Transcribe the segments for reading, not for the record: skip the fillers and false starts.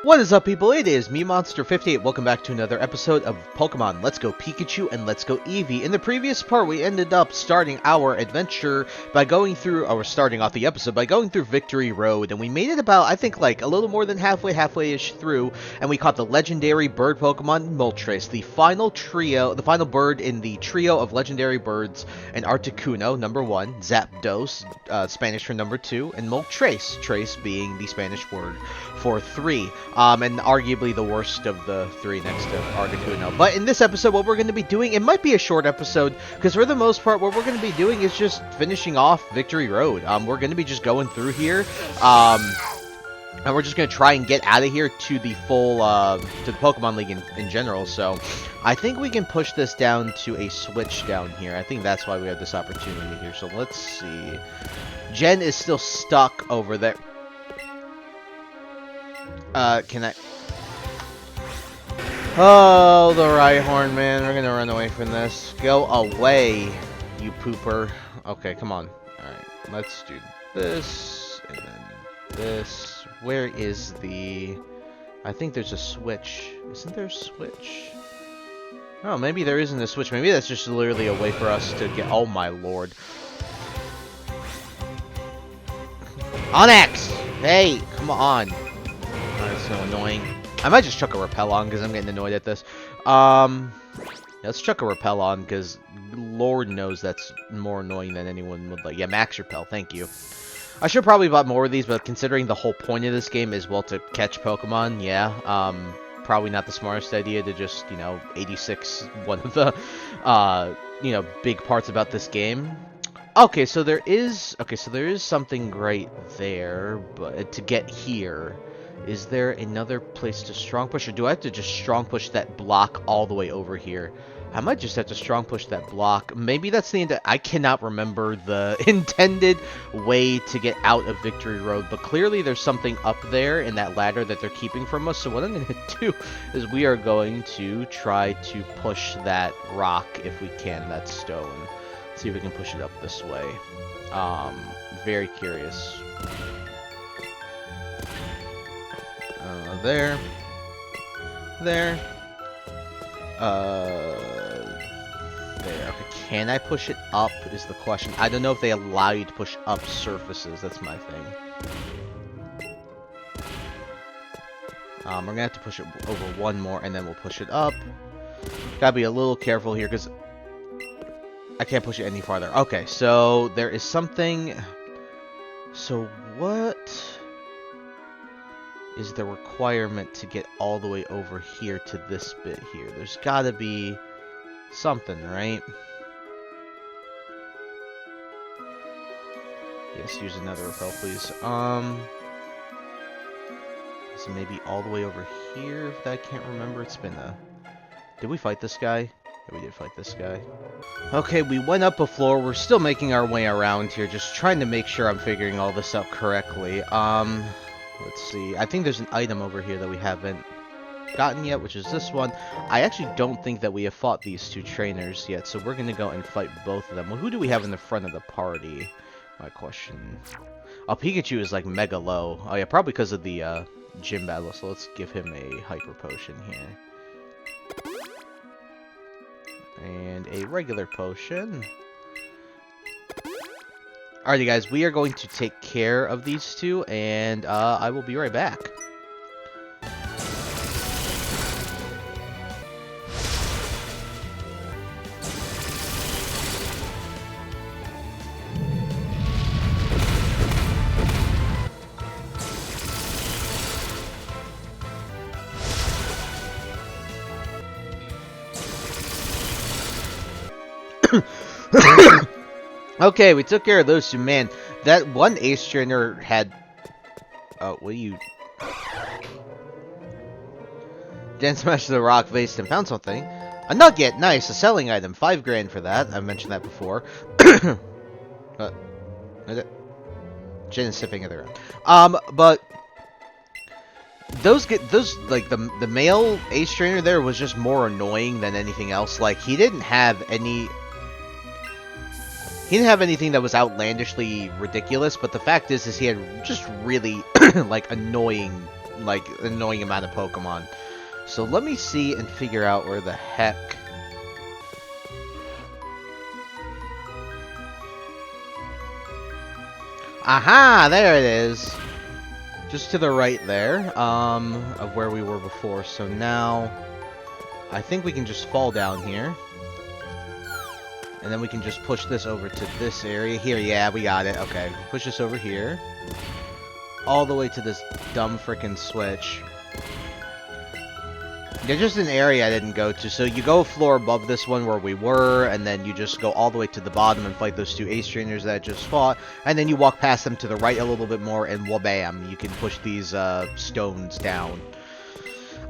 What is up, people? It is me, Monster58. Welcome back to another episode of Pokemon Let's Go Pikachu and Let's Go Eevee. In the previous part, we ended up starting our adventure by going through, or starting off the episode by going through Victory Road, and we made it about, I think, like, a little more than halfway-ish through, and we caught the legendary bird Pokemon Moltres, the final bird in the trio of legendary birds, and Articuno, number 1, Zapdos, Spanish for number 2, and Moltres, trace being the Spanish word for 3. And arguably the worst of the 3 next to Articuno. But in this episode, what we're going to be doing, it might be a short episode, because for the most part, what we're going to be doing is just finishing off Victory Road. We're going to be just going through here, and we're just going to try and get out of here to the full, to the Pokemon League in general. So, I think we can push this down to a switch down here. I think that's why we have this opportunity here. So, let's see. Jen is still stuck over there. Can I... Oh, the Rhyhorn, man. We're gonna run away from this. Go away, you pooper. Okay, come on. Alright, let's do this, and then this. Where is the... I think there's a switch. Isn't there a switch? Oh, maybe there isn't a switch. Maybe that's just literally a way for us to get... Oh, my lord. Onyx! Hey, come on. That's so annoying. I might just chuck a repel on because I'm getting annoyed at this. Let's chuck a repel on because Lord knows that's more annoying than anyone would like. Yeah, max repel, thank you. I should probably bought more of these, but considering the whole point of this game is, well, to catch Pokemon, yeah, probably not the smartest idea to just, 86 one of the, big parts about this game. Okay, so there is something right there, but to get here... Is there another place to strong push, or do I have to just strong push that block all the way over here? I might just have to strong push that block. Maybe that's the I cannot remember the intended way to get out of Victory Road, but clearly there's something up there in that ladder that they're keeping from us. So what I'm going to do is we are going to try to push that rock if we can, that stone. See if we can push it up this way. Very curious. There. There. Okay, can I push it up is the question. I don't know if they allow you to push up surfaces. That's my thing. We're gonna have to push it over one more, and then we'll push it up. Gotta be a little careful here, because I can't push it any farther. Okay, so there is something... So what... is the requirement to get all the way over here to this bit here? There's gotta be something, right? Yes, use another repel, please. So maybe all the way over here, if I can't remember. It's been a... Did we fight this guy? Yeah, we did fight this guy. Okay, we went up a floor. We're still making our way around here, just trying to make sure I'm figuring all this out correctly. Let's see. I think there's an item over here that we haven't gotten yet, which is this one. I actually don't think that we have fought these two trainers yet, so we're going to go and fight both of them. Well, who do we have in the front of the party? My question. Oh, Pikachu is like mega low. Oh yeah, probably because of the gym battle, so let's give him a hyper potion here. And a regular potion. Alrighty guys, we are going to take care of these two, and I will be right back. Okay, we took care of those two. Man, that one ace trainer had... Oh, what are you... Dan smashed the rock vase and found something. A nugget! Nice! A selling item. 5 grand for that. I've mentioned that before. Jen is sipping it around. But... Those like, the male ace trainer there was just more annoying than anything else. Like, he didn't have any... He didn't have anything that was outlandishly ridiculous, but the fact is he had just really, like, annoying, like, an annoying amount of Pokemon. So let me see and figure out where the heck... Aha! There it is! Just to the right there, of where we were before. So now, I think we can just fall down here. And then we can just push this over to this area here. Yeah, we got it. Okay, push this over here. All the way to this dumb frickin' switch. There's just an area I didn't go to. So you go a floor above this one where we were, and then you just go all the way to the bottom and fight those two ace trainers that I just fought. And then you walk past them to the right a little bit more, and wabam, you can push these stones down.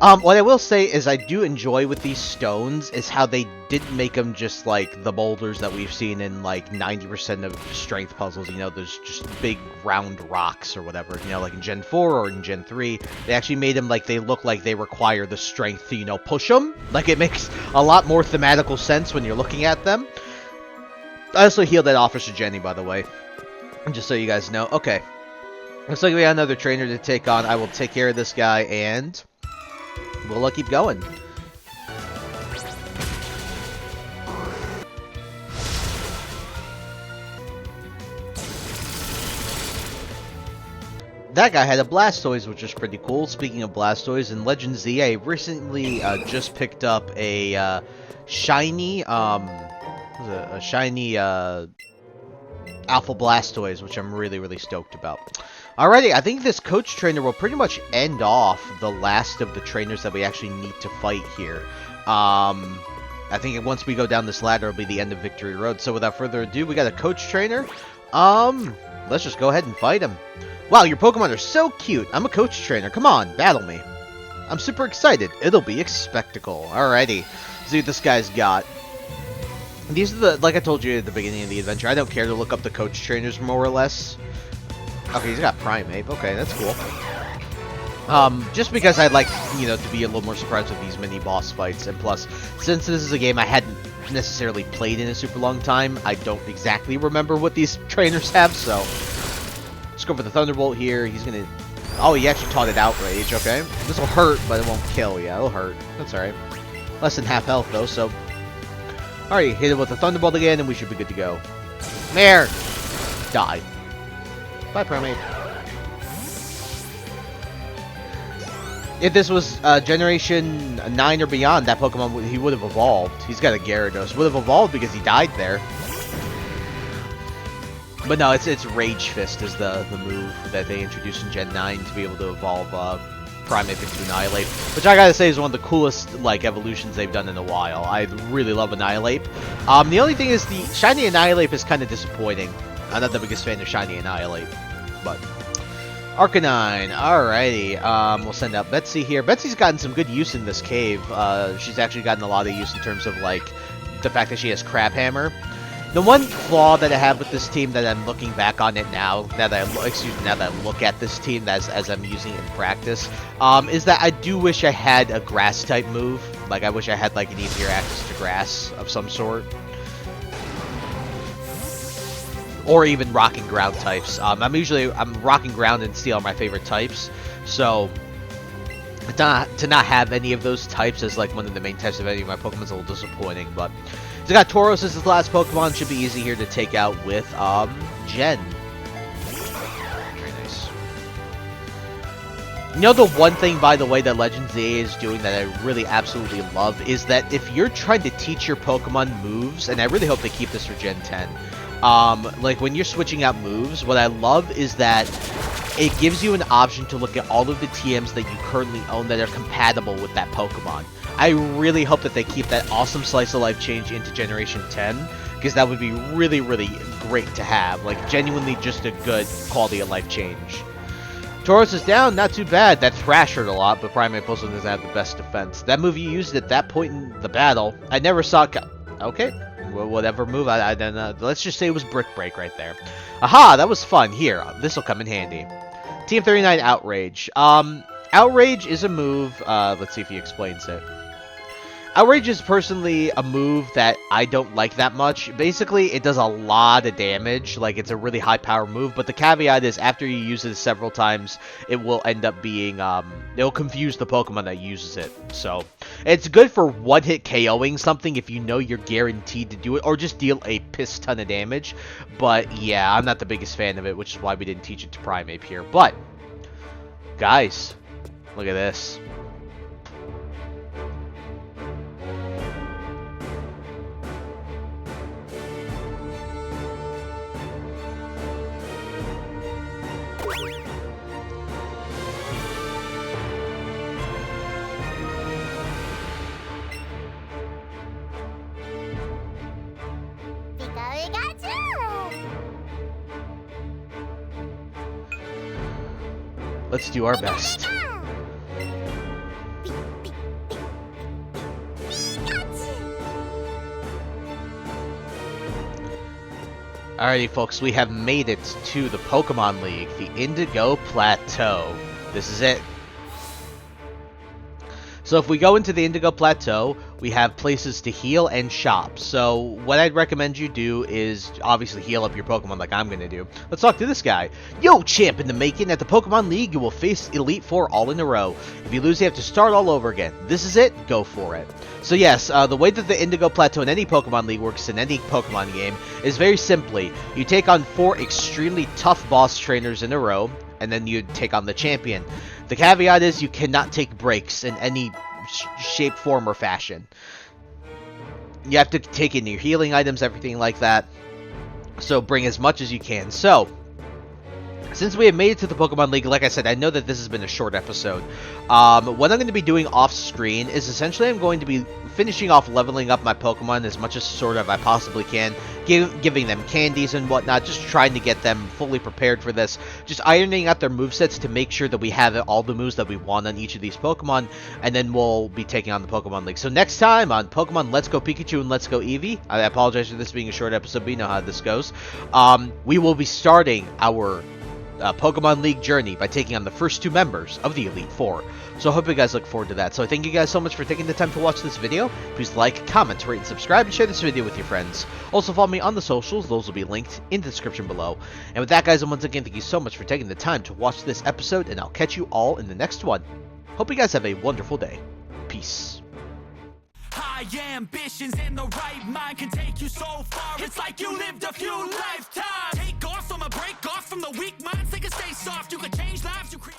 What I will say is I do enjoy with these stones is how they didn't make them just like the boulders that we've seen in like 90% of strength puzzles. You know, there's just big round rocks or whatever. You know, like in Gen 4 or in Gen 3, they actually made them like they look like they require the strength to, you know, push them. Like it makes a lot more thematical sense when you're looking at them. I also healed that Officer Jenny, by the way. Just so you guys know. Okay. Looks like we got another trainer to take on. I will take care of this guy and... we'll keep going. That guy had a Blastoise, which is pretty cool. Speaking of Blastoise, in Legend Z, I recently just picked up a shiny, Alpha Blastoise, which I'm really, really stoked about. Alrighty, I think this coach trainer will pretty much end off the last of the trainers that we actually need to fight here. I think once we go down this ladder, it'll be the end of Victory Road. So without further ado, we got a coach trainer. Let's just go ahead and fight him. Wow, your Pokemon are so cute. I'm a coach trainer. Come on, battle me. I'm super excited. It'll be a spectacle. Alrighty, see what this guy's got. These are the, like I told you at the beginning of the adventure, I don't care to look up the coach trainers more or less. Okay, he's got Primeape. Okay, that's cool. Just because I'd like, you know, to be a little more surprised with these mini boss fights. And plus, since this is a game I hadn't necessarily played in a super long time, I don't exactly remember what these trainers have, so... let's go for the Thunderbolt here. He's gonna... oh, he actually taught it Outrage, okay. This will hurt, but it won't kill. Yeah, it'll hurt. That's alright. Less than half health, though, so... alright, hit it with the Thunderbolt again, and we should be good to go. There! Die. Bye, Primeape. If this was Generation 9 or beyond, that Pokemon, he would have evolved. He's got a Gyarados. Would have evolved because he died there. But no, it's Rage Fist is the move that they introduced in Gen 9 to be able to evolve Primeape into Annihilate. Which I gotta say is one of the coolest, like, evolutions they've done in a while. I really love Annihilate. The only thing is the Shiny Annihilate is kind of disappointing. I'm not the biggest fan of Shiny Annihilate, but... Arcanine, alrighty, we'll send out Betsy here. Betsy's gotten some good use in this cave. She's actually gotten a lot of use in terms of, like, the fact that she has Crab Hammer. The one flaw that I have with this team that I'm looking back on it now, now that I look at this team as I'm using it in practice, is that I do wish I had a Grass-type move. Like, I wish I had, like, an easier access to Grass of some sort. Or even Rock and Ground types. I'm Rock and Ground and Steel are my favorite types. So, to not have any of those types as like one of the main types of any of my Pokemon is a little disappointing. But, so I got Tauros as his last Pokemon. Should be easy here to take out with, Jen. Very nice. You know the one thing, by the way, that Legends ZA is doing that I really absolutely love is that if you're trying to teach your Pokemon moves, and I really hope they keep this for Gen 10, like when you're switching out moves, what I love is that it gives you an option to look at all of the TMs that you currently own that are compatible with that Pokemon. I really hope that they keep that awesome Slice of Life change into Generation 10, because that would be really, really great to have. Like, genuinely just a good quality of life change. Tauros is down, not too bad. That Thrash hurt a lot, but Primeape also doesn't have the best defense. That move you used at that point in the battle, I never saw it. Okay. Whatever move, I don't know. Let's just say it was Brick Break right there. Aha, that was fun. Here, this will come in handy. Team 39 Outrage. Outrage is a move, let's see if he explains it. Outrage is personally a move that I don't like that much. Basically, it does a lot of damage, like it's a really high power move, but the caveat is after you use it several times, it will end up being, it'll confuse the Pokemon that uses it. So, it's good for one-hit KOing something if you know you're guaranteed to do it, or just deal a piss ton of damage. But yeah, I'm not the biggest fan of it, which is why we didn't teach it to Primeape here. But, guys, look at this. Let's do our best. Alrighty, folks, we have made it to the Pokemon League, the Indigo Plateau. This is it. So if we go into the Indigo Plateau, we have places to heal and shop. So what I'd recommend you do is obviously heal up your Pokemon like I'm going to do. Let's talk to this guy. Yo, champ in the making. At the Pokemon League, you will face Elite Four all in a row. If you lose, you have to start all over again. This is it. Go for it. So yes, the way that the Indigo Plateau in any Pokemon League works in any Pokemon game is very simply, you take on 4 extremely tough boss trainers in a row, and then you take on the champion. The caveat is you cannot take breaks in any shape, form, or fashion. You have to take in your healing items, everything like that. So bring as much as you can. So, since we have made it to the Pokemon League, like I said, I know that this has been a short episode. What I'm going to be doing off screen is essentially I'm going to be finishing off leveling up my Pokemon as much as sort of I possibly can, giving them candies and whatnot, just trying to get them fully prepared for this, just ironing out their movesets to make sure that we have all the moves that we want on each of these Pokemon, and then we'll be taking on the Pokemon League. So next time on Pokemon Let's Go Pikachu and Let's Go Eevee, I apologize for this being a short episode, but you know how this goes, we will be starting our Pokemon League journey by taking on the first 2 members of the Elite Four. So I hope you guys look forward to that. So thank you guys so much for taking the time to watch this video. Please like, comment, rate, and subscribe, and share this video with your friends. Also follow me on the socials. Those will be linked in the description below. And with that, guys, and once again, thank you so much for taking the time to watch this episode, and I'll catch you all in the next one. Hope you guys have a wonderful day. Peace. High ambitions and the right mind can take you so far. It's like you lived a few lifetimes. Take off from a break off from the weak minds. They can stay soft. You can change lives. You create.